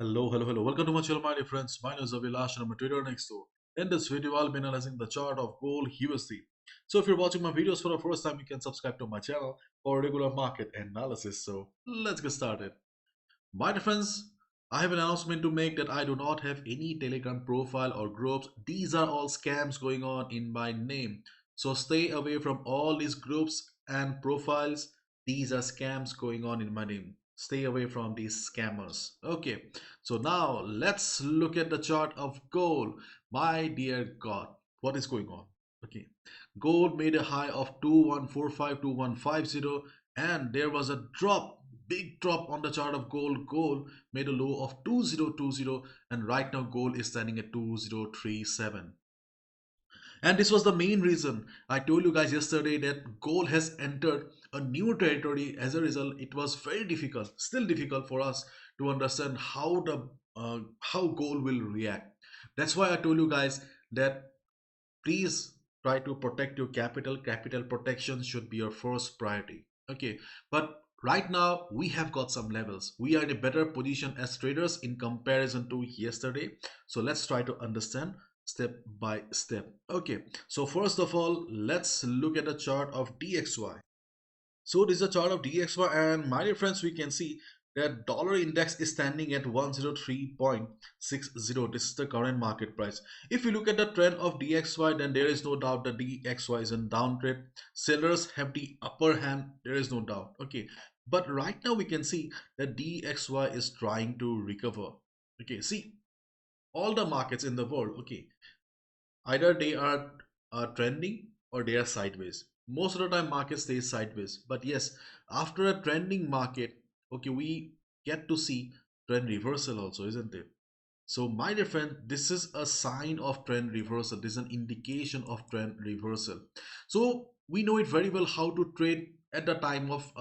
Hello. Welcome to my channel, my dear friends. My name is Avilash and I'm a trader next door. In this video, I'll be analyzing the chart of gold USD. So if you're watching my videos for the first time, you can subscribe to my channel for regular market analysis. So let's get started. My dear friends, I have an announcement to make that I do not have any Telegram profile or groups. These are all scams going on in my name. So stay away from all these groups and profiles. These are scams going on in my name. Stay away from these scammers. Okay, so now let's look at the chart of gold. My dear God, what is going on? Okay, gold made a high of 2145, 2150, and there was a drop, big drop on the chart of gold. Gold made a low of 2020, and right now gold is standing at 2037. And this was the main reason I told you guys yesterday that gold has entered a new territory. As a result, it was very difficult, still difficult for us to understand how gold will react. That's why I told you guys that please try to protect your capital. Capital protection should be your first priority. Okay, but right now we have got some levels. We are in a better position as traders in comparison to yesterday. So let's try to understand step by step. Okay, so first of all, let's look at the chart of DXY. So this is a chart of DXY, and my dear friends, we can see that dollar index is standing at 103.60. This is the current market price. If you look at the trend of DXY, then there is no doubt that DXY is in downtrend. Sellers have the upper hand, there is no doubt. Okay, but right now we can see that DXY is trying to recover. Okay, see all the markets in the world. Okay, either they are trending or they are sideways. Most of the time market stays sideways, but yes, after a trending market, okay, we get to see trend reversal also, isn't it? So my dear friend, this is a sign of trend reversal. This is an indication of trend reversal. So we know it very well how to trade at the time of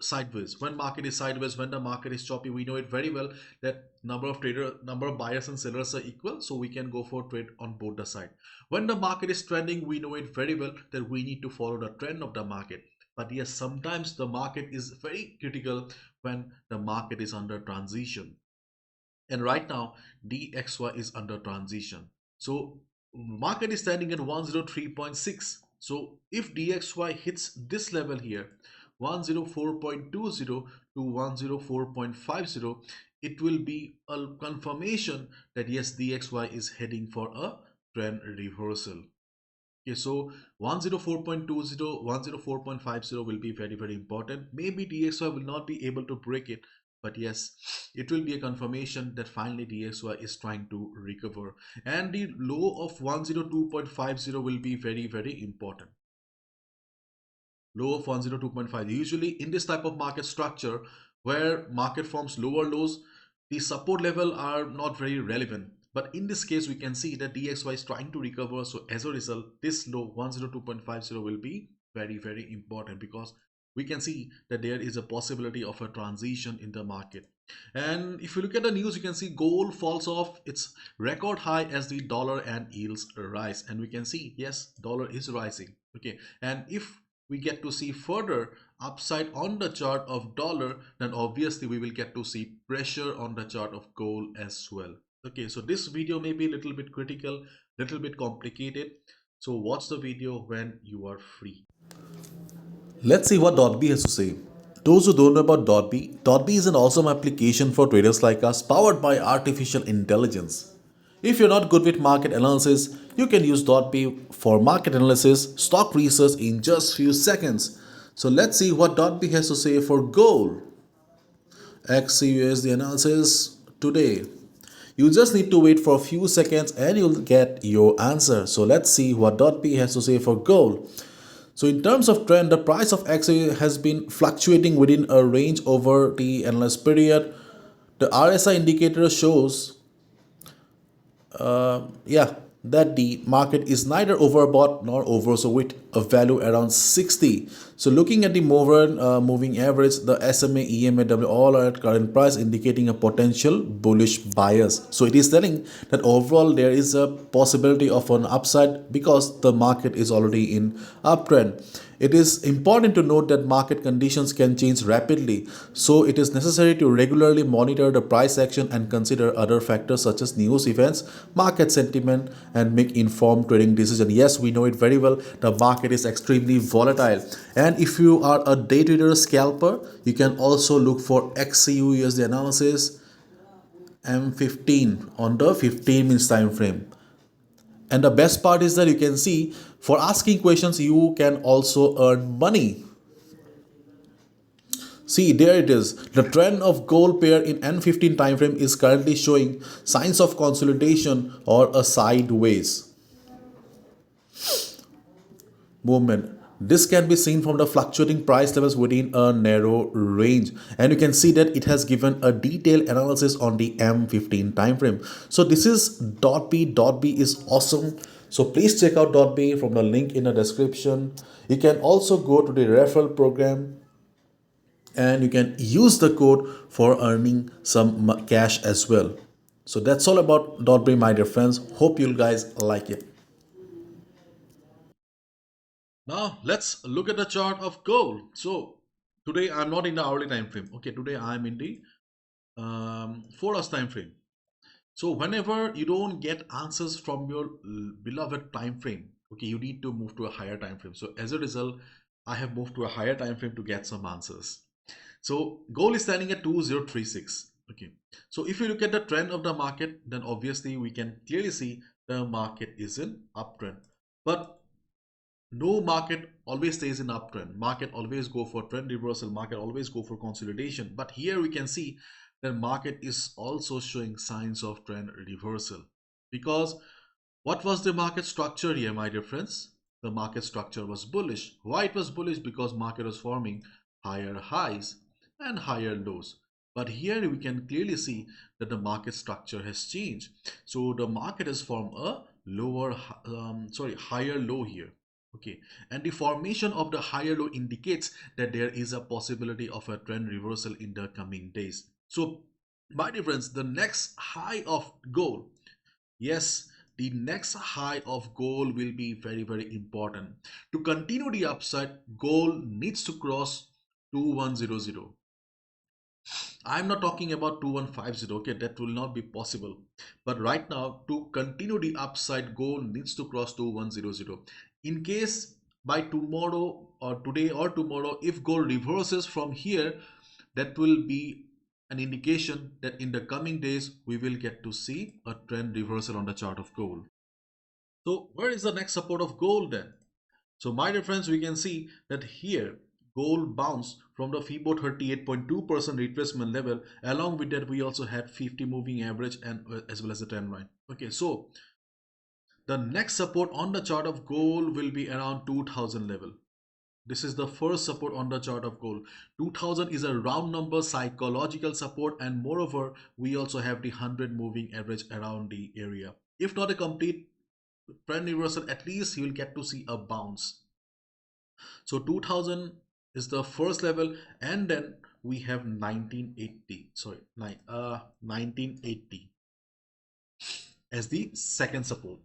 sideways. When market is sideways, when the market is choppy, we know it very well that number of buyers and sellers are equal. So we can go for trade on both the side. When the market is trending, we know it very well that we need to follow the trend of the market. But yes, sometimes the market is very critical when the market is under transition, and right now DXY is under transition. So market is standing at 103.6. So if DXY hits this level here, 104.20 to 104.50, it will be a confirmation that yes, DXY is heading for a trend reversal. Okay, so 104.20, 104.50 will be very important. Maybe DXY will not be able to break it, but yes, it will be a confirmation that finally DXY is trying to recover. And the low of 102.50 will be very important. Low of 102.5. Usually in this type of market structure where market forms lower lows, the support level are not very relevant. But in this case, we can see that DXY is trying to recover. So as a result, this low 102.50 will be very important, because we can see that there is a possibility of a transition in the market. And if you look at the news, you can see gold falls off its record high as the dollar and yields rise. And we can see, yes, dollar is rising. Okay, and if we get to see further upside on the chart of dollar, then obviously we will get to see pressure on the chart of gold as well. Okay, so this video may be a little bit critical, little bit complicated, so watch the video when you are free. Let's see what DotBee has to say. Those who don't know about DotBee is an awesome application for traders like us, powered by artificial intelligence. If you're not good with market analysis, you can use DotBee for market analysis, stock research in just few seconds. So let's see what DotBee has to say for gold. XAUUSD analysis today. You just need to wait for a few seconds and you'll get your answer. So let's see what DotBee has to say for gold. So in terms of trend, the price of XAU has been fluctuating within a range over the analyst period. The RSI indicator shows, that the market is neither overbought nor oversold, with a value around 60. So looking at the moving average, the SMA, EMA, all are at current price, indicating a potential bullish bias. So it is telling that overall there is a possibility of an upside because the market is already in uptrend. It is important to note that market conditions can change rapidly, so it is necessary to regularly monitor the price action and consider other factors such as news events, market sentiment, and make informed trading decisions. Yes, we know it very well. The market is extremely volatile, and if you are a day trader scalper, you can also look for XAUUSD analysis M15 on the 15 minutes time frame. And the best part is that you can see for asking questions, you can also earn money. See, there it is. The trend of gold pair in N15 time frame is currently showing signs of consolidation or a sideways movement. This can be seen from the fluctuating price levels within a narrow range, and you can see that it has given a detailed analysis on the M15 time frame. So this is .B. .B is awesome. So please check out .B from the link in the description. You can also go to the referral program and you can use the code for earning some cash as well. So that's all about .B, my dear friends. Hope you guys like it. Now let's look at the chart of gold. So today I'm not in the hourly time frame. Okay, today I'm in the 4 hours time frame. So whenever you don't get answers from your beloved time frame, okay, you need to move to a higher time frame. So as a result, I have moved to a higher time frame to get some answers. So gold is standing at 2036. Okay. So if you look at the trend of the market, then obviously we can clearly see the market is in uptrend. But no market always stays in uptrend. Market always go for trend reversal. Market always go for consolidation. But here we can see that market is also showing signs of trend reversal. Because what was the market structure here, my dear friends? The market structure was bullish. Why it was bullish? Because market was forming higher highs and higher lows. But here we can clearly see that the market structure has changed. So the market has formed a higher low here. Okay, and the formation of the higher low indicates that there is a possibility of a trend reversal in the coming days. So, my dear friends, the next high of gold, yes, the next high of gold will be very, very important. To continue the upside, gold needs to cross 2100. I'm not talking about 2150, okay, that will not be possible. But right now, to continue the upside, gold needs to cross 2100. In case by tomorrow or today or tomorrow, if gold reverses from here, that will be an indication that in the coming days, we will get to see a trend reversal on the chart of gold. So where is the next support of gold then? So my dear friends, we can see that here gold bounced from the FIBO 38.2% retracement level. Along with that, we also had 50 moving average and as well as the trend line. Okay, so the next support on the chart of gold will be around 2000 level. This is the first support on the chart of gold. 2000 is a round number psychological support, and moreover, we also have the 100 moving average around the area. If not a complete trend reversal, at least you will get to see a bounce. So 2000 is the first level, and then we have 1980. Sorry, 1980 as the second support.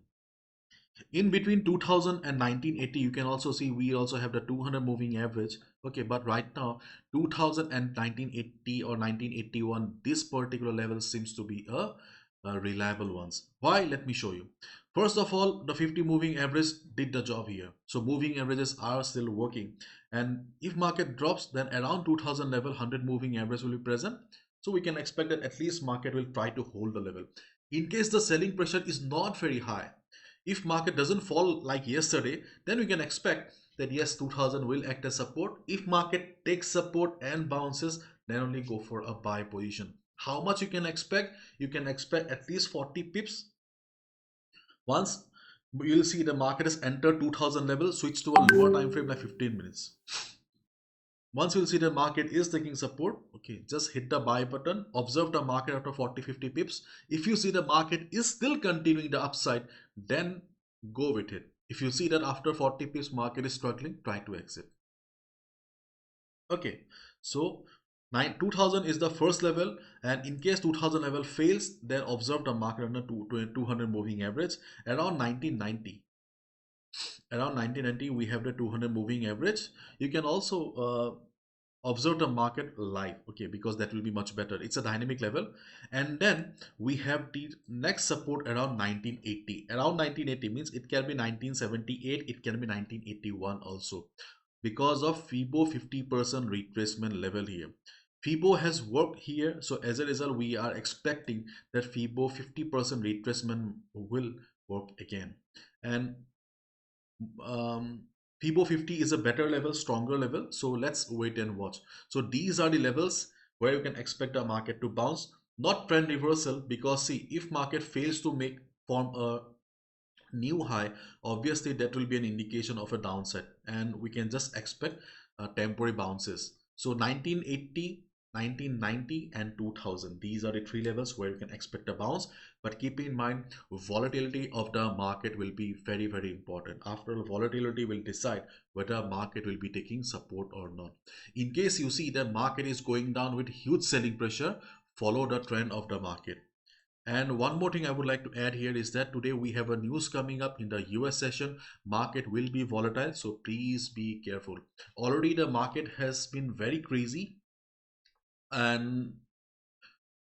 In between 2000 and 1980, you can also see we also have the 200 moving average. Okay, but right now 2000 and 1980 or 1981, this particular level seems to be a reliable ones. Why? Let me show you. First of all, the 50 moving average did the job here. So moving averages are still working, and if market drops, then around 2000 level 100 moving average will be present. So we can expect that at least market will try to hold the level. In case the selling pressure is not very high, if market doesn't fall like yesterday, then we can expect that yes, 2000 will act as support. If market takes support and bounces, then only go for a buy position. How much you can expect? You can expect at least 40 pips. Once you'll see the market has entered 2000 level, switch to a lower time frame like 15 minutes. Once you'll see the market is taking support, okay, just hit the buy button, observe the market after 40-50 pips. If you see the market is still continuing the upside, then go with it. If you see that after 40 pips market is struggling, try to exit. Okay, so 2000 is the first level, and in case 2000 level fails, then observe the market under 200 moving average around 1990. Around 1990 we have the 200 moving average. You can also observe the market live, okay, because that will be much better. It's a dynamic level. And then we have the next support around 1980. Around 1980 means it can be 1978, it can be 1981 also, because of Fibo 50% retracement level here. Fibo has worked here, so as a result we are expecting that Fibo 50% retracement will work again. And Fibo 50 is a better level, stronger level. So let's wait and watch. So these are the levels where you can expect a market to bounce, not trend reversal, because see, if market fails to form a new high, obviously that will be an indication of a downside, and we can just expect temporary bounces. So 1980, 1990 and 2000, these are the three levels where you can expect a bounce. But keep in mind, volatility of the market will be very, very important. After all, volatility will decide whether market will be taking support or not. In case you see the market is going down with huge selling pressure, follow the trend of the market. And one more thing I would like to add here is that today we have a news coming up in the US session. Market will be volatile, so please be careful. Already the market has been very crazy, and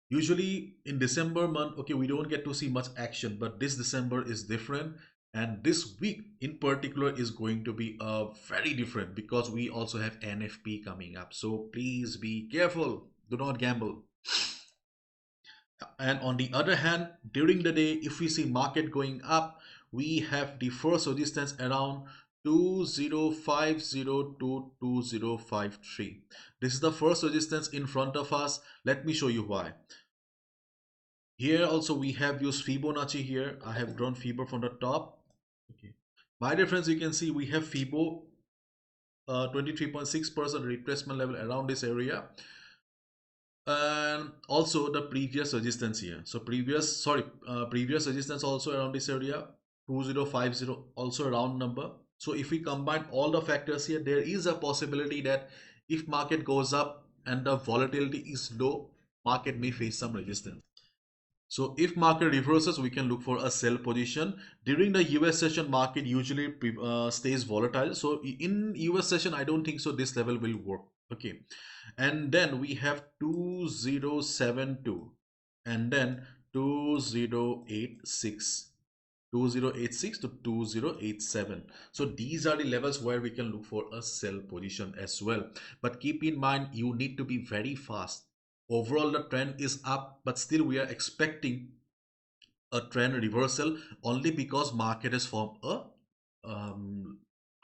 usually in December month, okay, we don't get to see much action, but this December is different. And this week in particular is going to be very different, because we also have NFP coming up. So please be careful. Do not gamble. And on the other hand, during the day, if we see market going up, we have the first resistance around 2050 to 2053. This is the first resistance in front of us. Let me show you why. Here also we have used Fibonacci here. I have drawn Fibo from the top. Okay. My dear friends, you can see we have Fibo 23.6% retracement level around this area, and also the previous resistance here. So previous resistance also around this area, 2050, also a round number. So if we combine all the factors here, there is a possibility that if market goes up and the volatility is low, market may face some resistance. So if market reverses, we can look for a sell position. During the US session, market usually stays volatile. So in US session, I don't think so this level will work. Okay. And then we have 2072 and then 2086. 2086 to 2087. So these are the levels where we can look for a sell position as well. But keep in mind, you need to be very fast. Overall the trend is up, but still we are expecting a trend reversal only because market has formed a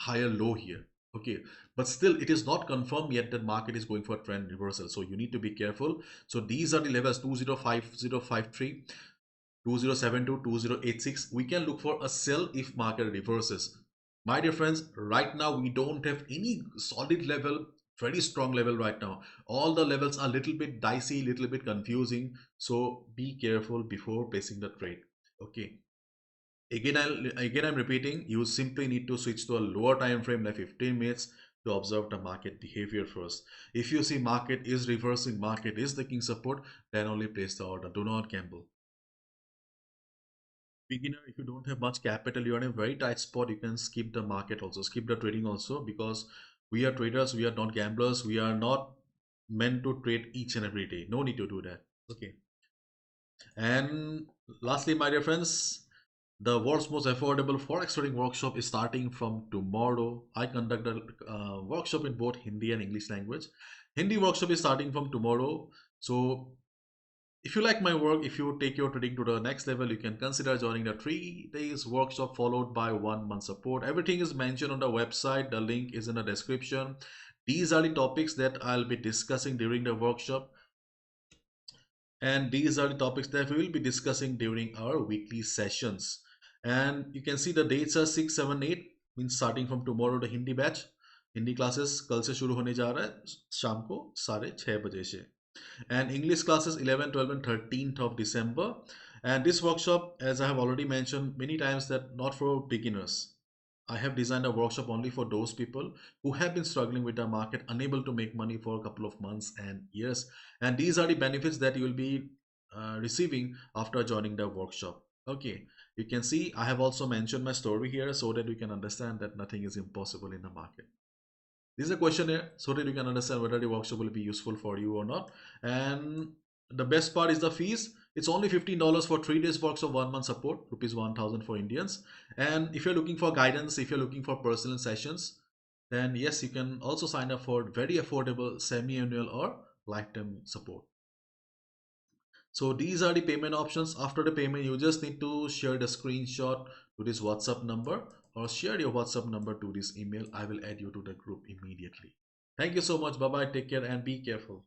higher low here. Okay, but still it is not confirmed yet that market is going for a trend reversal, so you need to be careful. So these are the levels: 205053, 2072, 2086. We can look for a sell if market reverses. My dear friends, right now we don't have any solid level, very strong level right now. All the levels are a little bit dicey, little bit confusing. So be careful before placing the trade. Okay. I'm repeating, you simply need to switch to a lower time frame like 15 minutes to observe the market behavior first. If you see market is reversing, market is taking support, then only place the order. Do not gamble. Beginner, if you don't have much capital, you're in a very tight spot, you can skip the market also, skip the trading also, because we are traders, we are not gamblers, we are not meant to trade each and every day. No need to do that. Okay. And lastly, my dear friends, the world's most affordable forex trading workshop is starting from tomorrow. I conduct a workshop in both Hindi and English language. Hindi workshop is starting from tomorrow. So if you like my work, if you take your trading to the next level, you can consider joining the 3 days workshop followed by 1 month support. Everything is mentioned on the website. The link is in the description. These are the topics that I'll be discussing during the workshop. And these are the topics that we will be discussing during our weekly sessions. And you can see the dates are 6, 7, 8, means starting from tomorrow the Hindi batch. Hindi classes कल से शुरू होने जा रहा है शाम को 6:30 से. And English classes 11, 12 and 13th of December. And this workshop, as I have already mentioned many times, that not for beginners. I have designed a workshop only for those people who have been struggling with the market, unable to make money for a couple of months and years. And these are the benefits that you will be receiving after joining the workshop. Okay, you can see I have also mentioned my story here so that you can understand that nothing is impossible in the market. This is a questionnaire so that you can understand whether the workshop will be useful for you or not. And the best part is the fees. It's only $15 for 3 days workshop, 1 month support, rupees 1000 for Indians. And if you're looking for guidance, if you're looking for personal sessions, then yes, you can also sign up for very affordable semi-annual or lifetime support. So these are the payment options. After the payment, you just need to share the screenshot to this WhatsApp number or share your WhatsApp number to this email. I will add you to the group immediately. Thank you so much. Bye bye. Take care and be careful.